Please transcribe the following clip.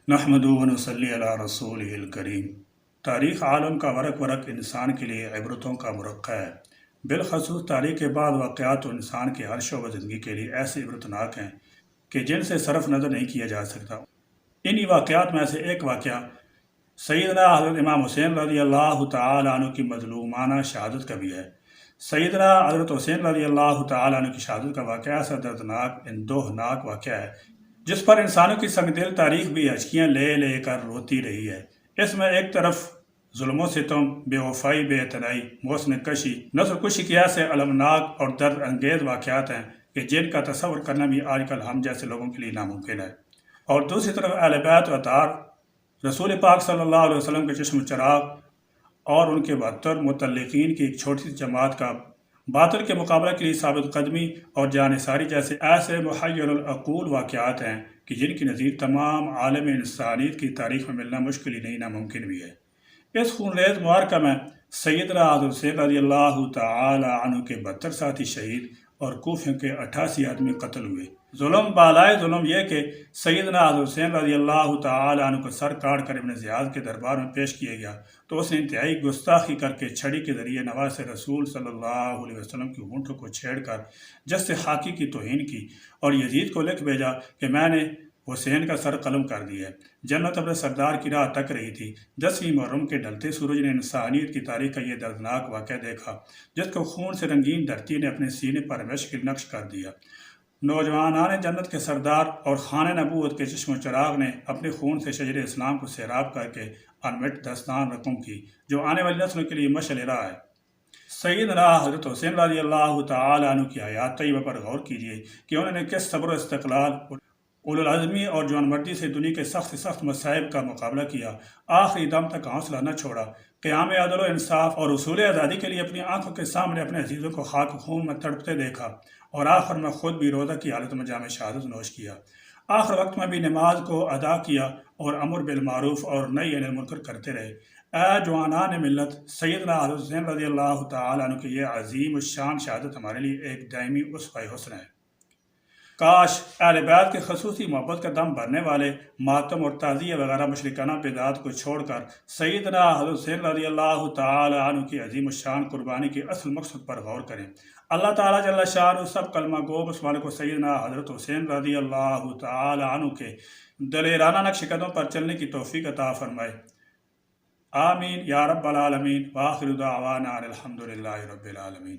نحمدہ و نصلی علی رسولہ الکریم۔ تاریخ عالم کا ورق ورق انسان کے لیے عبرتوں کا مرقع ہے۔ بالخصوص تاریخ کے بعد واقعات و انسان کے ہر شعبہ زندگی کے لیے ایسے عبرتناک ہیں کہ جن سے صرف نظر نہیں کیا جا سکتا۔ انہی واقعات میں سے ایک واقعہ سیدنا حضرت امام حسین رضی اللہ تعالیٰ عنہ کی مظلومانہ شہادت کا بھی ہے۔ سیدنا حضرت حسین رضی اللہ تعالیٰ عنہ کی شہادت کا واقعہ ایسا دردناک اندوہناک واقعہ ہے جس پر انسانوں کی سنگ دل تاریخ بھی ہچکیاں لے لے کر روتی رہی ہے۔ اس میں ایک طرف ظلم و ستم، بے وفائی، بے اعتنائی، محسن کشی، نسل کشی کی ایسے المناک اور درد انگیز واقعات ہیں کہ جن کا تصور کرنا بھی آج کل ہم جیسے لوگوں کے لیے ناممکن ہے، اور دوسری طرف اہل بیت و اطہار رسول پاک صلی اللہ علیہ وسلم کے چشم چراغ اور ان کے 72 متعلقین کی ایک چھوٹی سی جماعت کا باطل کے مقابلہ کے لیے ثابت قدمی اور جانثاری جیسے ایسے محیر العقول واقعات ہیں کہ جن کی نظیر تمام عالم انسانیت کی تاریخ میں ملنا مشکل ہی نہیں ناممکن بھی ہے۔ اس خونریز معرکہ میں سیدنا حضرت حسین رضی اللہ تعالی عنہ کے 72 ساتھی شہید اور کوفہ کے 88 آدمی قتل ہوئے۔ ظلم بالائے ظلم یہ کہ سیدنا حضرت حسین رضی اللہ تعالی عنہ کو سر کاٹ کر ابن زیاد کے دربار میں پیش کیا گیا تو اس نے انتہائی گستاخی کر کے چھڑی کے ذریعے نواز رسول صلی اللہ علیہ وسلم کی ہونٹوں کو چھیڑ کر جس سے خاکی کی توہین کی اور یزید کو لکھ بھیجا کہ میں نے حسین کا سر قلم کر دیا ہے۔ جنت اپنے سردار کی راہ تک رہی تھی۔ 10ویں محرم کے ڈھلتے سورج نے انسانیت کی تاریخ کا یہ دردناک واقعہ دیکھا جس کو خون سے رنگین دھرتی نے اپنے سینے پر ہمیشہ کے نقش کر دیا۔ نوجوانان جنت کے سردار اور خانہ نبوت کے چشم و چراغ نے اپنے خون سے شجر اسلام کو سیراب کر کے انمٹ داستان رقم کی جو آنے والی نسلوں کے لیے مشعل راہ ہے۔ سیدنا حضرت حسین رضی اللہ تعالی عنہ کی حیات طیبہ پر غور کیجیے کہ انہوں نے کس صبر و استقلال، اولوالعزمی اور جوان مردی سے دنیا کے سخت سے سخت مصائب کا مقابلہ کیا، آخری دم تک حوصلہ نہ چھوڑا، قیام عدل و انصاف اور اصول آزادی کے لیے اپنی آنکھوں کے سامنے اپنے عزیزوں کو خاک خون میں تڑپتے دیکھا، اور آخر میں خود بھی روزہ کی حالت میں جام شہادت نوش کیا۔ آخر وقت میں بھی نماز کو ادا کیا اور امر بالمعروف اور نہی عن المنکر کرتے رہے۔ اے جوانان ملت، سیدنا حضرت حسین رضی اللہ تعالی عنہ کی یہ عظیم الشان شہادت ہمارے لیے ایک دائمی اسوہ حسن ہے۔ کاش اہل بیت کے خصوصی محبت کا دم بھرنے والے ماتم اور تعزیہ وغیرہ مشرکانہ بدعات کو چھوڑ کر سیدنا حضرت حسین رضی اللہ تعالی عنہ کی عظیم الشان قربانی کے اصل مقصد پر غور کریں۔ اللہ تعالیٰ جل شانہ سب کلمہ گو مسلمانوں کو سیدنا حضرت حسین رضی اللہ تعالی عنہ کے دلیرانہ نقش قدم پر چلنے کی توفیق عطا فرمائے۔ آمین یا رب العالمین، وآخر دعوانا الحمد للہ رب العالمین۔